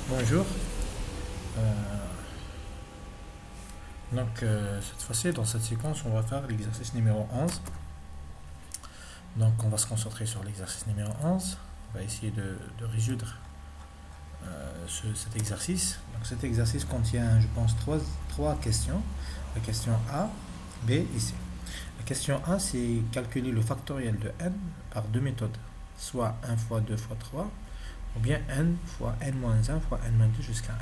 Bonjour. Euh, cette fois-ci, dans cette séquence, on va faire l'exercice numéro 11. Donc on va se concentrer sur l'exercice numéro 11. On va essayer de résoudre cet exercice. Donc cet exercice contient, je pense, trois questions. La question A, B et C. La question A, c'est calculer le factoriel de n par deux méthodes, soit 1 fois 2 fois 3, ou bien n fois n moins 1 fois n moins 2 jusqu'à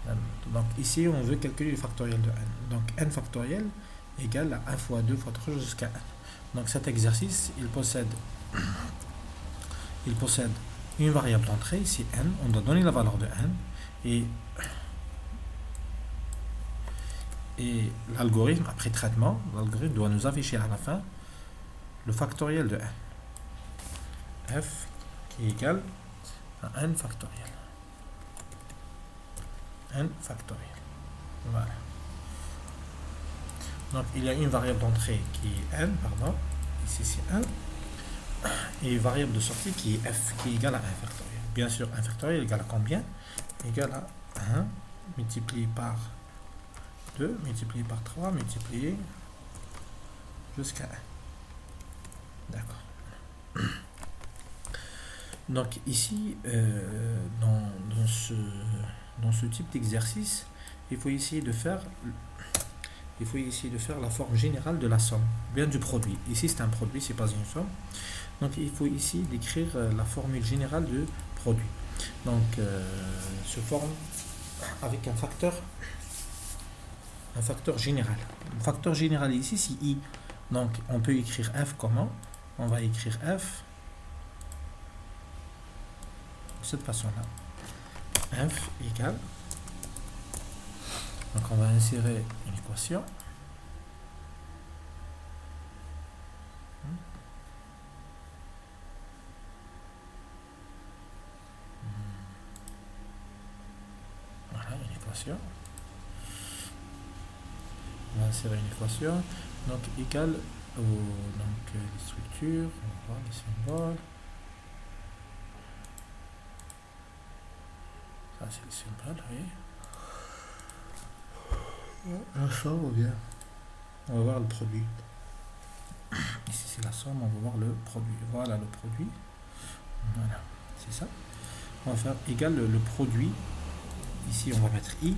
1. Donc ici, on veut calculer le factoriel de n. Donc n factoriel égale à 1 fois 2 fois 3 jusqu'à 1. Donc cet exercice, il possède une variable d'entrée, ici n. On doit donner la valeur de n. Et l'algorithme, après traitement, l'algorithme doit nous afficher à la fin le factoriel de n. F qui est égal à n factoriel. N factoriel. Voilà. Donc il y a une variable d'entrée qui est n, pardon, ici c'est 1, et une variable de sortie qui est f, qui est égale à 1 factoriel. Bien sûr, 1 factoriel égale à combien? Égal à 1 multiplié par 2, multiplié par 3, multiplié jusqu'à 1. D'accord. Donc ici, dans ce type d'exercice, il faut essayer de faire la forme générale de la somme, bien du produit. Ici c'est un produit, c'est pas une somme. Donc il faut ici décrire la formule générale du produit. Donc se forme avec un facteur général. Le facteur général ici c'est i. Donc on peut écrire f comment? On va écrire f de cette façon-là. F égale. Donc on va insérer une équation. Voilà, une équation. On va insérer une équation. Donc égale les structures, on va voir les symboles. Ça c'est les symboles, oui. La somme, on va voir le produit. Ici c'est la somme, on va voir le produit. Voilà le produit. Voilà, c'est ça. On va faire égal le produit. Ici on va mettre i.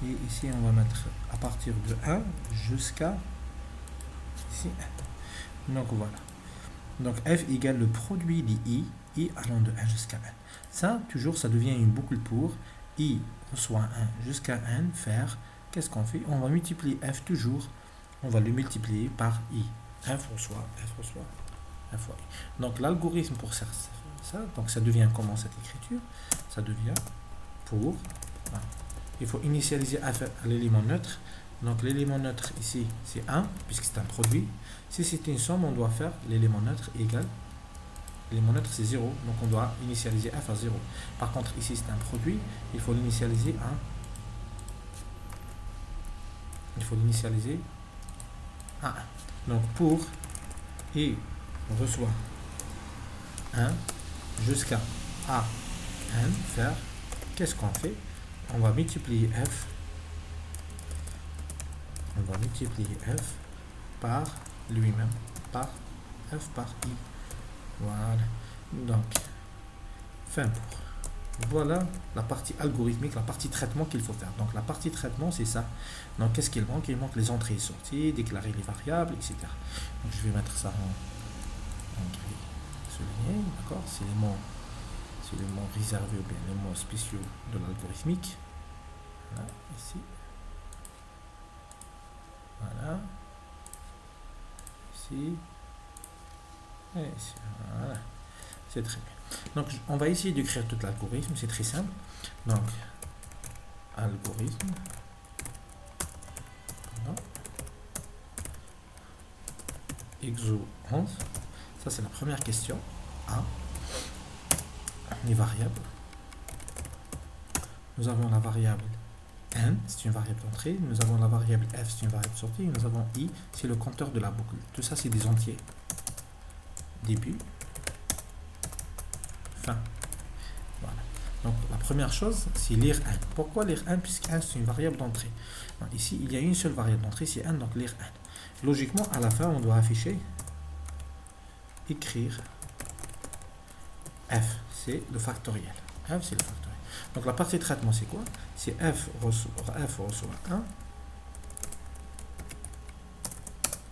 Et ici on va mettre à partir de 1 jusqu'à ici 1. Donc voilà. Donc f égale le produit d'i, i allant de 1 jusqu'à 1. Ça, toujours, ça devient une boucle pour i reçoit 1 jusqu'à n faire. Qu'est-ce qu'on fait? On va multiplier f toujours. On va le multiplier par i. F reçoit fois i. Donc l'algorithme pour ça, donc ça devient comment cette écriture? Ça devient pour. Voilà. Il faut initialiser f à l'élément neutre. Donc l'élément neutre ici c'est 1 puisque c'est un produit. Si c'est une somme, on doit faire l'élément neutre égal. L'élément neutre c'est 0, donc on doit initialiser f à 0. Par contre ici c'est un produit, il faut l'initialiser à 1. Donc pour i on reçoit 1 jusqu'à a n faire, qu'est-ce qu'on fait? On va multiplier f. Par lui-même, par f par i. Voilà. Donc, fin pour. Voilà la partie algorithmique, la partie traitement qu'il faut faire. Donc, la partie traitement, c'est ça. Donc, qu'est-ce qu'il manque? Il manque les entrées et sorties, déclarer les variables, etc. Donc, je vais mettre ça en gris souligné. D'accord? C'est les mots réservés ou bien les mots spéciaux de l'algorithmique. Voilà, ici. Voilà. Ici. Et ici. Voilà. C'est très bien. Donc, on va essayer d'écrire tout l'algorithme. C'est très simple. Donc, algorithme. Exo 11. Ça, c'est la première question. A. Les variables. Nous avons la variable n, c'est une variable d'entrée. Nous avons la variable f, c'est une variable de sortie. Nous avons i, c'est le compteur de la boucle. Tout ça, c'est des entiers. Début, fin. première chose, c'est lire 1. Pourquoi lire 1? Puisque 1 c'est une variable d'entrée. Ici, il y a une seule variable d'entrée, c'est 1, donc lire 1. Logiquement, à la fin, on doit afficher, écrire f, c'est le factoriel. F, c'est le factoriel. Donc la partie de traitement, c'est quoi? C'est f reçoit 1.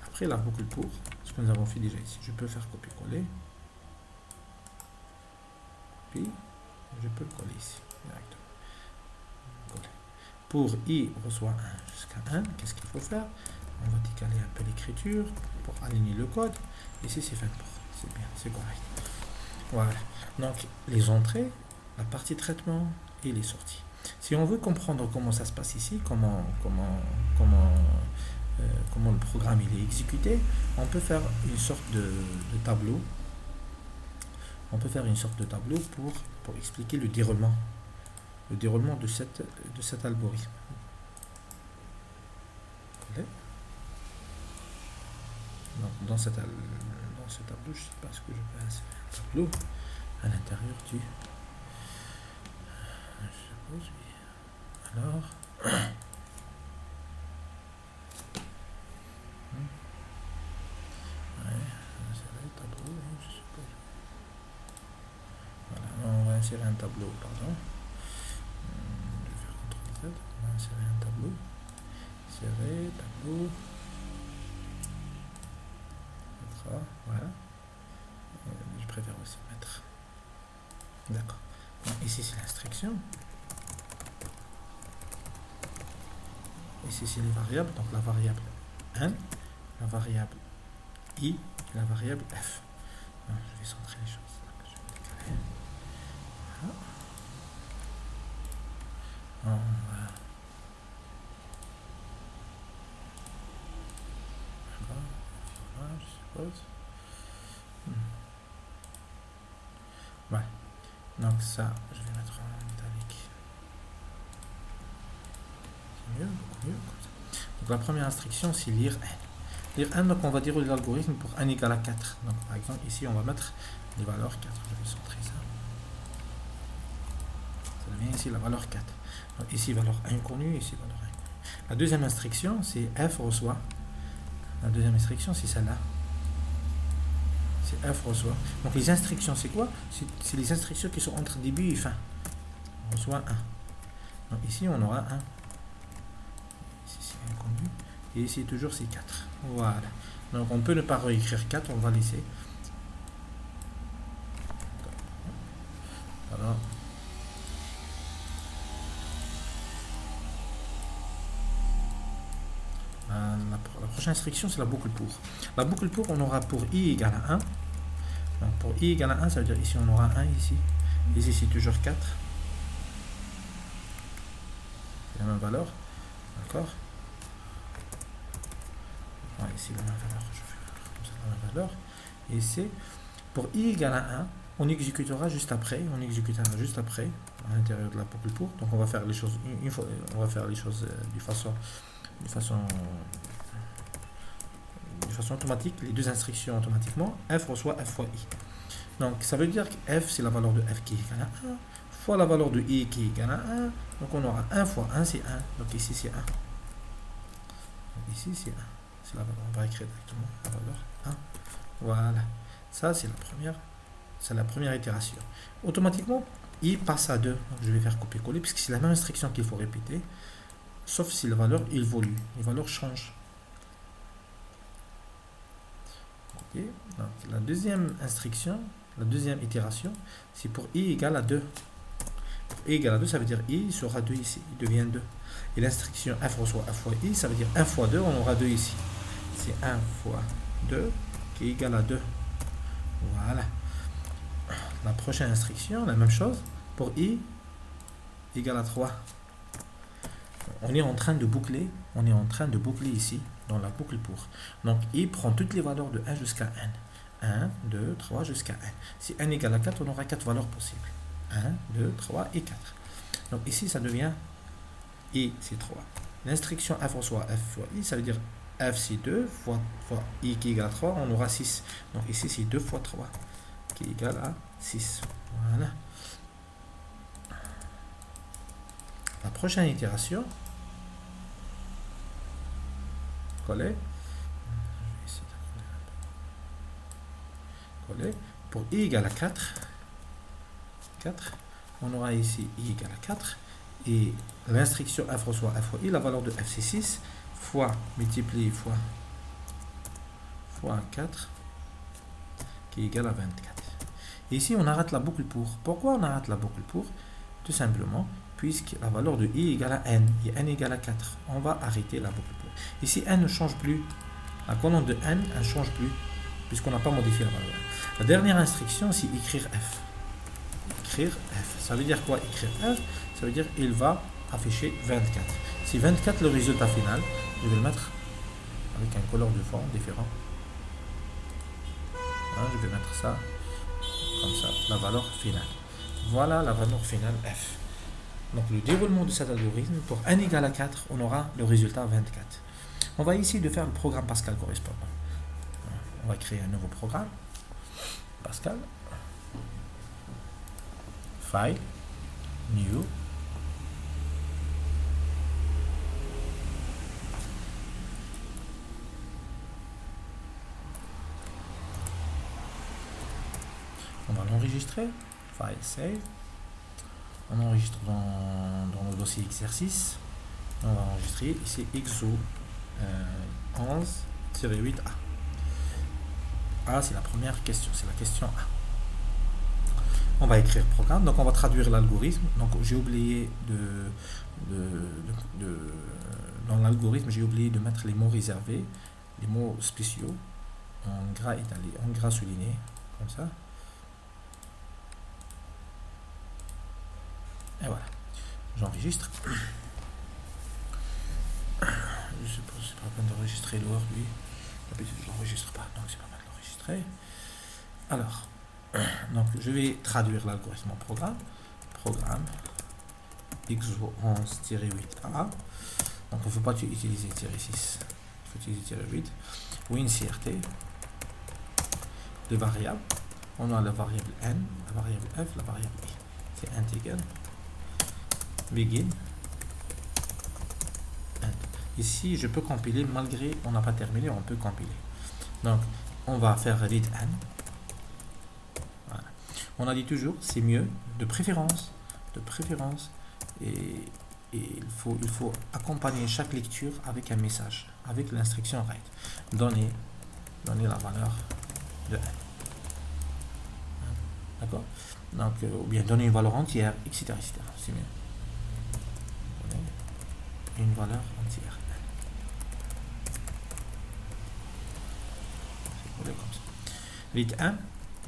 Après la boucle pour, ce que nous avons fait déjà ici. Je peux faire copier-coller. Puis, je peux le coller ici, directement. Coller. Pour i reçoit 1 jusqu'à 1, qu'est-ce qu'il faut faire? On va décaler un peu l'écriture pour aligner le code. Ici, c'est fait pour. C'est bien, c'est correct. Voilà. Donc, les entrées, la partie traitement et les sorties. Si on veut comprendre comment ça se passe ici, comment le programme il est exécuté, on peut faire une sorte de tableau. On peut faire une sorte de tableau pour expliquer le déroulement de cet algorithme. Donc, dans ce tableau, je ne sais pas ce que je peux insérer un tableau à l'intérieur du. Je suppose, oui. Alors. On va insérer un tableau, pardon. Je vais faire CTRL Z. On va insérer un tableau. Insérer, tableau. Voilà. Je préfère aussi mettre. D'accord. Ici, c'est l'instruction. Ici, c'est les variables. Donc, la variable 1, la variable i et la variable f. Alors, je vais centrer les choses. Voilà. Voilà, je suppose. Voilà. Donc ça, je vais mettre en métallique. C'est mieux, beaucoup mieux comme ça. Donc la première instruction, c'est lire 1. Lire 1, donc on va dérouler l'algorithme pour 1 égale à 4. Donc par exemple, ici, on va mettre les valeurs 4. Je vais centrer ça. Ça devient ici la valeur 4. Donc ici, valeur inconnue, ici, valeur inconnue. La deuxième instruction, c'est f reçoit. La deuxième instruction, c'est celle-là. C'est f reçoit. Donc les instructions, c'est quoi? C'est les instructions qui sont entre début et fin. On reçoit 1. Donc ici, on aura 1. Ici, c'est inconnu. Et ici, toujours, c'est 4. Voilà. Donc on peut ne pas réécrire 4, on va laisser. Alors. La prochaine instruction, c'est la boucle pour. La boucle pour, on aura pour i égale à 1. Donc pour i égale à 1, ça veut dire ici, on aura 1 ici. Ici, c'est toujours 4. C'est la même valeur. D'accord? Ouais, ici, la même valeur. Je vais faire comme ça, la même valeur. Et ici, pour i égale à 1, on exécutera juste après. On exécutera juste après, à l'intérieur de la boucle pour. Donc on va faire les choses de façon automatique, les deux instructions automatiquement, f reçoit f fois i. Donc ça veut dire que f c'est la valeur de f qui est égale à 1, fois la valeur de i qui est égale à 1, donc on aura 1 fois 1 c'est 1, donc ici c'est 1. Donc ici c'est 1, c'est la valeur, on va écrire directement la valeur 1. Voilà, ça c'est la première itération. Automatiquement, i passe à 2, donc je vais faire copier-coller, puisque c'est la même instruction qu'il faut répéter, sauf si la valeur évolue, les valeurs changent. Okay. Donc, la deuxième instruction, la deuxième itération, c'est pour i égale à 2. Pour i égale à 2, ça veut dire i sera 2 ici, il devient 2. Et l'instruction f reçoit f fois i, ça veut dire 1 fois 2, on aura 2 ici. C'est 1 fois 2 qui est égal à 2. Voilà. La prochaine instruction, la même chose, pour i égale à 3. On est en train de boucler ici dans la boucle pour. Donc i prend toutes les valeurs de 1 jusqu'à n. 1, 2, 3 jusqu'à n. Si n égale à 4, on aura 4 valeurs possibles. 1, 2, 3 et 4. Donc ici, ça devient i, c'est 3. L'instruction f reçoit f fois i, ça veut dire f c'est 2 fois i qui est égal à 3, on aura 6. Donc ici, c'est 2 fois 3 qui est égal à 6. Voilà. prochaine itération, coller, coller, pour i égale à 4, on aura ici i égale à 4, et l'instruction f reçoit f fois i, la valeur de f c'est 6, fois multiplié fois 4, qui est égal à 24. Et ici, on arrête la boucle pour. Pourquoi on arrête la boucle pour? Tout simplement, puisque la valeur de i égale à n, et n égale à 4. On va arrêter la boucle pour. Ici, n ne change plus. La colonne de n, elle ne change plus, puisqu'on n'a pas modifié la valeur. La dernière instruction, c'est écrire f. Écrire f. Ça veut dire quoi, écrire f? Ça veut dire il va afficher 24. Si 24 le résultat final, je vais le mettre avec un couleur de fond différent. Je vais mettre ça comme ça, la valeur finale. Voilà la valeur finale f. Donc le déroulement de cet algorithme, pour n égale à 4, on aura le résultat 24. On va ici de faire le programme Pascal correspondant. On va créer un nouveau programme. Pascal. File. New. On va l'enregistrer, file save, on enregistre dans le dossier exercice, on va enregistrer ici XO 11-8A. A c'est la première question, c'est la question A. On va écrire programme, donc on va traduire l'algorithme. Donc j'ai oublié dans l'algorithme, j'ai oublié de mettre les mots réservés, les mots spéciaux en gras étalé, en gras souligné, comme ça. Et voilà, j'enregistre. Je sais pas, c'est pas la peine d'enregistrer l'heure, lui. D'habitude, je l'enregistre pas, donc c'est pas mal d'enregistrer. Alors, donc je vais traduire l'algorithme en programme. Programme XO 11-8A. Donc il ne faut pas utiliser -6, il faut utiliser -8. Ou une CRT de variables. On a la variable n, la variable f, la variable i. C'est intégré. Begin. Ici, je peux compiler malgré on n'a pas terminé, on peut compiler. Donc, on va faire read n. Voilà. On a dit toujours, c'est mieux, de préférence, et il faut accompagner chaque lecture avec un message, avec l'instruction write. Donner la valeur de n. D'accord? Donc, ou bien donner une valeur entière, etc. C'est mieux. Une valeur entière. C'est comme ça. Read 1.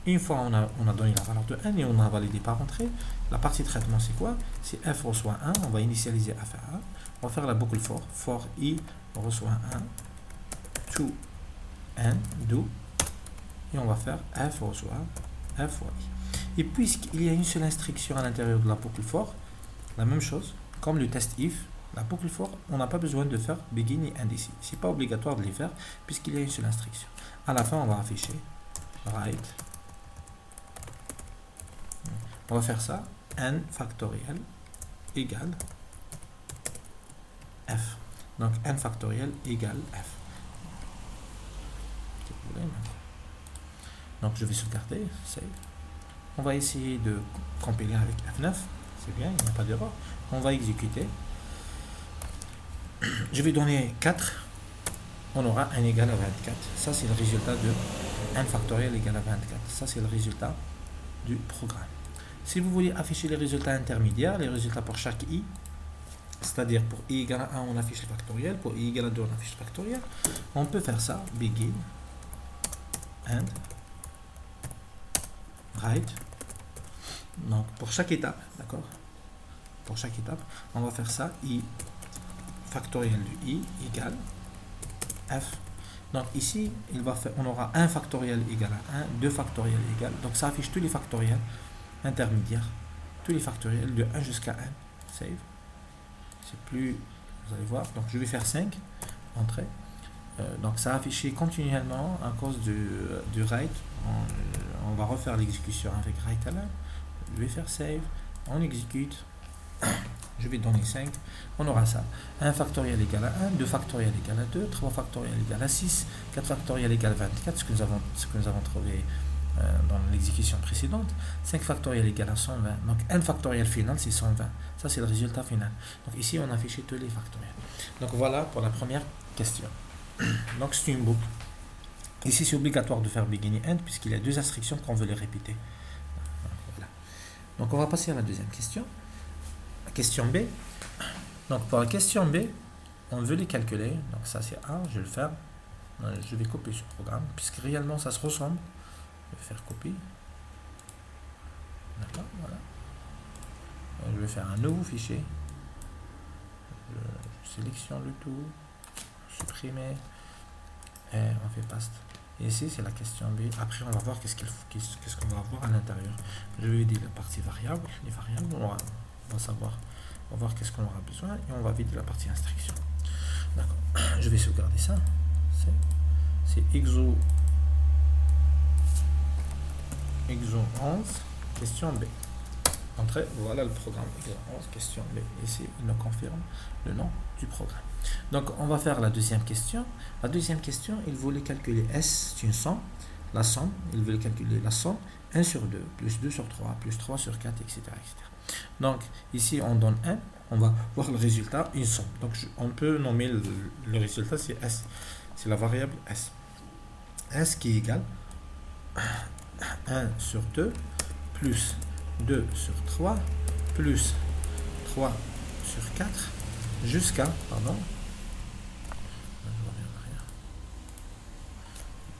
Une fois on a donné la valeur de n et on a validé par entrée, la partie traitement c'est quoi? Si f reçoit 1, on va initialiser f à 1. On va faire la boucle for i reçoit 1, to n, do, et on va faire f reçoit f fois i. Et puisqu'il y a une seule instruction à l'intérieur de la boucle for, la même chose, comme le test if, la boucle for, on n'a pas besoin de faire begin et end ici. C'est pas obligatoire de les faire puisqu'il y a une seule instruction. À la fin, on va afficher write. On va faire ça, n factoriel égale f. Donc n factoriel égale f. Donc je vais sauvegarder, save. On va essayer de compiler avec F9. C'est bien, il n'y a pas d'erreur. On va exécuter. Je vais donner 4. On aura n égale à 24. Ça, c'est le résultat de n factoriel égale à 24. Ça, c'est le résultat du programme. Si vous voulez afficher les résultats intermédiaires, les résultats pour chaque i, c'est-à-dire pour i égale à 1, on affiche le factoriel, pour i égale à 2, on affiche le factoriel, on peut faire ça, begin, end, write. Donc, pour chaque étape, d'accord? Pour chaque étape, on va faire ça, i factoriel de i égale f. Donc ici, on aura 1 factoriel égale à 1, 2 factoriel égale. Donc ça affiche tous les factoriels intermédiaires, tous les factoriels de 1 jusqu'à 1. Save. C'est plus, vous allez voir. Donc je vais faire 5, entrée. Donc ça a affiché continuellement à cause du write. On va refaire l'exécution avec write à 1. Je vais faire save. On exécute. je vais donner 5, on aura ça. 1 factoriel égale à 1, 2 factoriel égale à 2, 3 factoriel égale à 6, 4 factoriel égale à 24, ce que nous avons trouvé dans l'exécution précédente. 5 factoriel égale à 120. Donc n factoriel final, c'est 120. Ça, c'est le résultat final. Donc ici, on a affiché tous les factoriels. Donc voilà pour la première question. Donc c'est une boucle. Ici, c'est obligatoire de faire beginning end puisqu'il y a deux instructions qu'on veut les répéter. Voilà. Donc on va passer à la deuxième question. La question B. Donc pour la question B, on veut les calculer. Donc ça c'est A, je vais le faire. Je vais copier ce programme puisque réellement ça se ressemble. Je vais faire copier. D'accord, voilà. Je vais faire un nouveau fichier. Je sélectionne le tout. Supprimer. Et on fait paste. Et ici c'est la question B. Après on va voir qu'est-ce qu'on va avoir à l'intérieur. Je vais vider la partie variable. Les variables, on va savoir. On va voir qu'est-ce qu'on aura besoin et on va vider la partie instruction. D'accord. Je vais sauvegarder ça. C'est exo 11, question B. Entrée, voilà le programme exo 11, question B. Ici, il nous confirme le nom du programme. Donc, on va faire la deuxième question. La deuxième question, il voulait calculer S, c'est une somme. La somme, il voulait calculer la somme 1 sur 2, plus 2 sur 3, plus 3 sur 4, etc. etc. Donc, ici, on donne 1. On va voir le résultat, une somme. Donc, on peut nommer le résultat, c'est S. C'est la variable S. S qui est égal 1 sur 2 plus 2 sur 3 plus 3 sur 4 jusqu'à, pardon,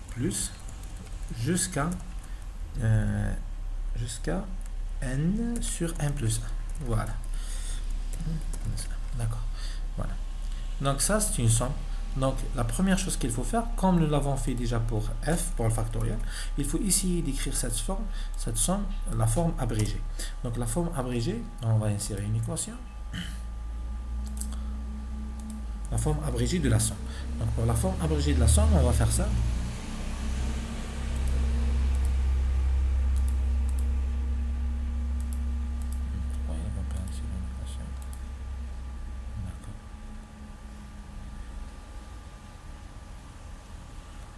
plus jusqu'à n sur 1 plus 1. Voilà. D'accord. Voilà. Donc ça, c'est une somme. Donc la première chose qu'il faut faire, comme nous l'avons fait déjà pour f, pour le factoriel, il faut essayer d'écrire cette somme, la forme abrégée. Donc la forme abrégée, on va insérer une équation. La forme abrégée de la somme. Donc pour la forme abrégée de la somme, on va faire ça.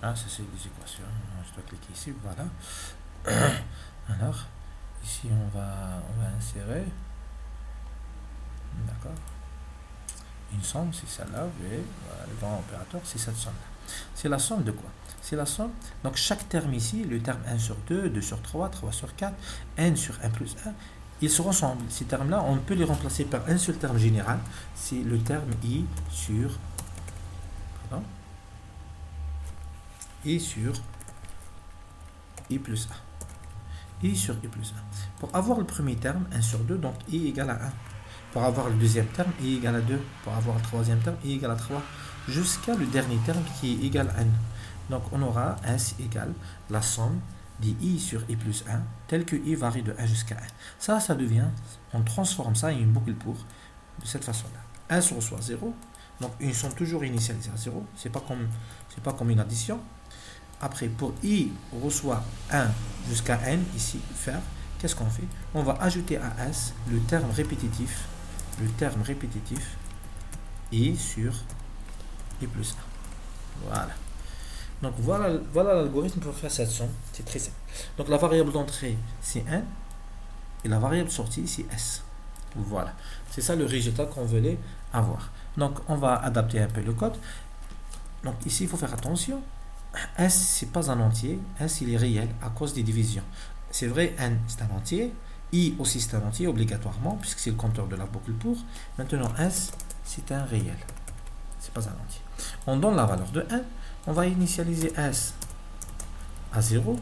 Ah, ça c'est des équations. Je dois cliquer ici, voilà. Alors, ici on va insérer, d'accord, une somme, c'est celle-là, et voilà, le grand opérateur, c'est cette somme-là. C'est la somme de quoi? C'est la somme, donc chaque terme ici, le terme 1 sur 2, 2 sur 3, 3 sur 4, n sur 1 plus 1, ils se ressemblent. Ces termes-là, on peut les remplacer par un seul terme général, c'est le terme i sur, pardon, i sur i plus 1. i sur i plus 1. Pour avoir le premier terme, 1 sur 2, donc i égale à 1. Pour avoir le deuxième terme, i égale à 2. Pour avoir le troisième terme, i égale à 3. Jusqu'à le dernier terme qui est égal à n. Donc on aura s égale la somme des i sur i plus 1, tel que i varie de 1 jusqu'à 1. Ça devient, on transforme ça en une boucle pour de cette façon-là. S reçoit 0, donc ils sont toujours initialisés à 0. C'est pas comme une addition. Après, pour i reçoit 1 jusqu'à n, ici, faire, qu'est-ce qu'on fait? On va ajouter à s le terme répétitif, i sur i plus 1. Voilà. Donc voilà l'algorithme pour faire cette somme. C'est très simple. Donc la variable d'entrée, c'est 1, et la variable sortie, c'est s. Voilà. C'est ça le résultat qu'on voulait avoir. Donc on va adapter un peu le code. Donc ici, il faut faire attention. S, c'est pas un entier. S, il est réel à cause des divisions. C'est vrai, n, c'est un entier. I aussi, c'est un entier, obligatoirement, puisque c'est le compteur de la boucle pour. Maintenant, S, c'est un réel. C'est pas un entier. On donne la valeur de 1. On va initialiser S à 0.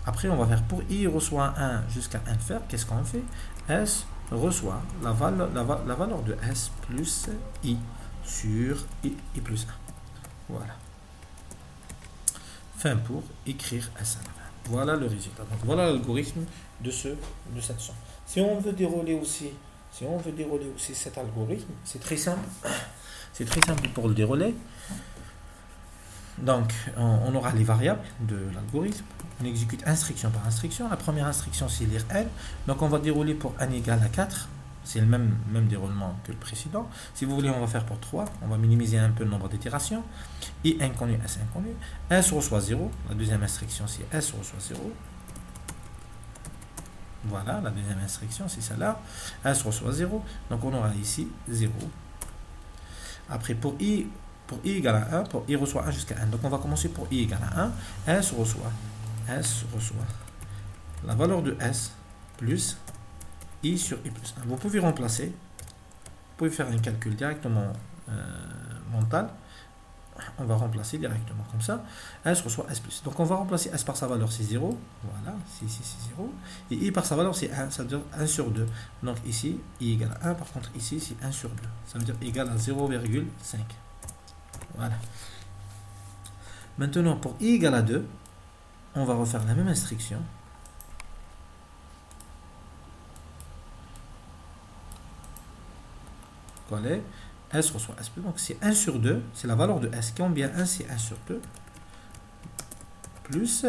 Après, on va faire pour I reçoit 1 jusqu'à 1 faire. Qu'est-ce qu'on fait? S reçoit la valeur de S plus I sur I plus 1. Voilà. Fin pour écrire S1. Voilà le résultat. Donc voilà l'algorithme de cette somme. Si on veut dérouler aussi cet algorithme, c'est très simple. C'est très simple pour le dérouler. Donc on aura les variables de l'algorithme. On exécute instruction par instruction. La première instruction c'est lire n. Donc on va dérouler pour n égale à 4. c'est le même déroulement que le précédent. Si vous voulez, on va faire pour 3. On va minimiser un peu le nombre d'itérations. I inconnu, S inconnu. S reçoit 0. La deuxième instruction, c'est S reçoit 0. Voilà, la deuxième instruction, c'est celle-là. S reçoit 0. Donc, on aura ici 0. Après, pour I égale à 1, pour I reçoit 1 jusqu'à 1. Donc, on va commencer pour I égale à 1. S reçoit la valeur de S plus I sur I plus 1. Vous pouvez remplacer. Vous pouvez faire un calcul directement mental. On va remplacer directement comme ça. S reçoit S plus. Donc on va remplacer S par sa valeur, c'est 0. Voilà, ici c'est 0. Et I par sa valeur, c'est 1. Ça veut dire 1 sur 2. Donc ici, I égale à 1. Par contre, ici, c'est 1 sur 2. Ça veut dire égal à 0,5. Voilà. Maintenant, pour I égale à 2, on va refaire la même instruction. Collé. S reçoit S plus, donc c'est 1 sur 2, c'est la valeur de S. Combien 1, c'est 1 sur 2, plus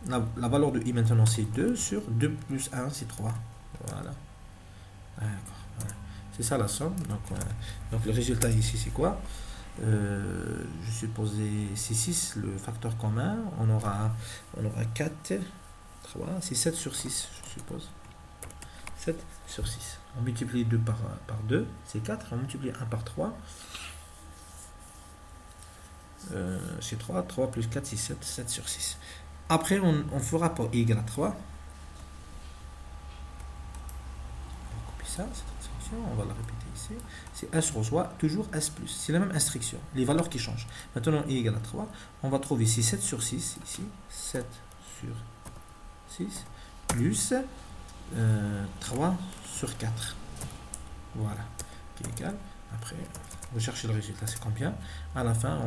la valeur de I maintenant, c'est 2 sur 2 plus 1, c'est 3. Voilà. D'accord. Voilà. C'est ça la somme. Donc le résultat ici, c'est quoi? Je suppose c'est 6, le facteur commun. On aura 4, 3, c'est 7 sur 6, je suppose. 7 sur 6. On multiplie 2 par 2, c'est 4. On multiplie 1 par 3, c'est 3. 3 plus 4, c'est 7. 7 sur 6. Après, on fera pour I égale à 3. On va copier ça, cette instruction. On va la répéter ici. C'est S reçoit toujours S plus. C'est la même instruction. Les valeurs qui changent. Maintenant, I égale à 3. On va trouver ici 7 sur 6. Ici, 7 sur 6. Plus 3 sur 4. Voilà. Qui est égal. Après, vous cherchez le résultat, c'est combien? À la fin,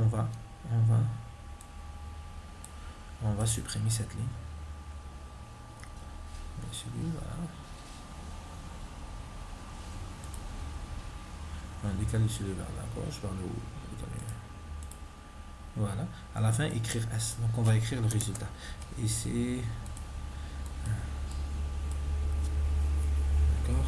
on va supprimer cette ligne. Voilà. On va décaler celui vers la gauche, vers le haut. Voilà. À la fin, écrire S. Donc, on va écrire le résultat. Ici. D'accord.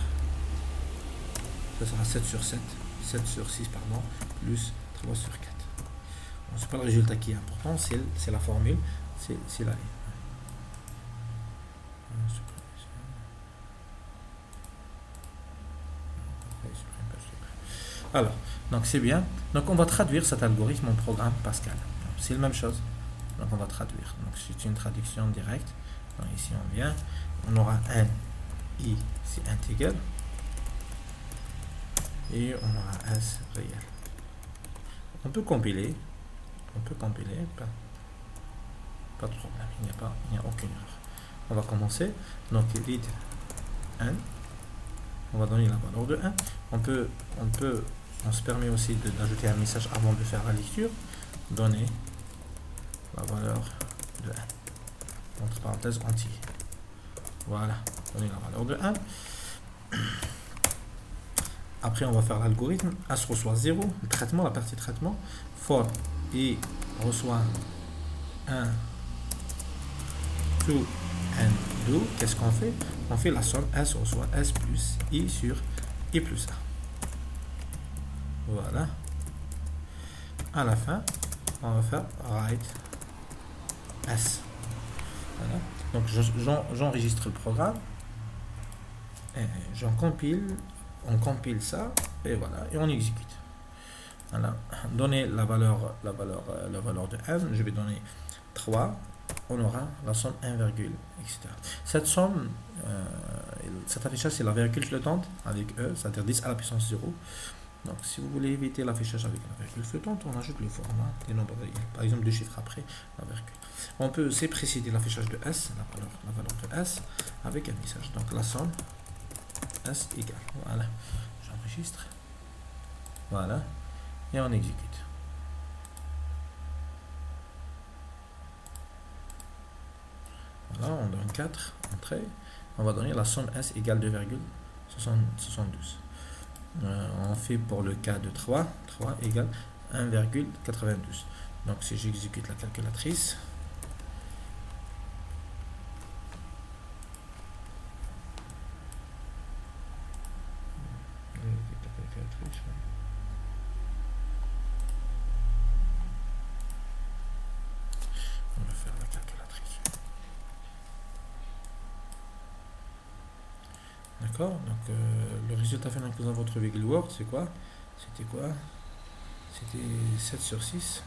Ça sera 7 sur 7. 7 sur 6, pardon. Plus 3 sur 4. Bon, c'est pas le résultat qui est important, c'est la formule. C'est la ligne. Alors, donc c'est bien. Donc on va traduire cet algorithme en programme Pascal. C'est la même chose. Donc on va traduire. Donc c'est une traduction directe. Donc ici on vient. On aura un I, c'est intégré. Et on aura S réel. On peut compiler. Pas de problème. Il n'y a aucune erreur. On va commencer. Donc read n. On va donner la valeur de 1. On se permet aussi d'ajouter un message avant de faire la lecture. Donner la valeur de 1. Entre parenthèses entier. Voilà. Donner la valeur de 1. Après, on va faire l'algorithme. S reçoit 0. Le traitement, la partie traitement. For I reçoit 1, 2 and do. Qu'est-ce qu'on fait? On fait la somme S reçoit S plus I sur I plus 1. Voilà. À la fin, on va faire write S. Voilà. Donc j'enregistre le programme. Et on compile ça et voilà, et on exécute. Voilà. Donner la valeur de n, je vais donner 3. On aura la somme 1, etc. Cette somme, cet affichage, c'est la virgule flottante avec E, c'est-à-dire 10 à la puissance 0. Donc, si vous voulez éviter l'affichage avec la virgule flottante, on ajoute le format des nombres réels. Par exemple, 2 chiffres après la virgule. On peut aussi préciser l'affichage de S, la valeur de S, avec un message. Donc, la somme S égale. Voilà. J'enregistre. Voilà. Et on exécute. Voilà, on donne 4 entrées. On va donner la somme S égale 2,72. On fait pour le cas de 3 égale 1,92. Donc si j'exécute la calculatrice, D'accord? Donc le résultat final que nous avons trouvé Word, c'est quoi? C'était quoi? C'était 7 sur 6.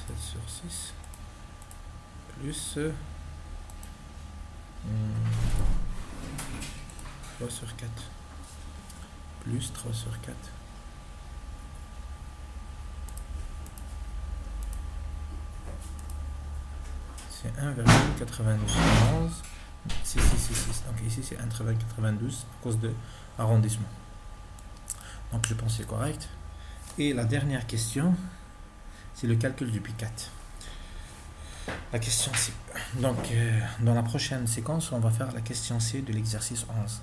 7 sur 6. Plus 3 sur 4. Plus 3 sur 4. C'est 1,92. 6. Donc ici c'est 1,92 à cause de arrondissement. Donc je pense que c'est correct. Et la dernière question, c'est le calcul du pi 4. La question C. Donc dans la prochaine séquence, on va faire la question C de l'exercice 11.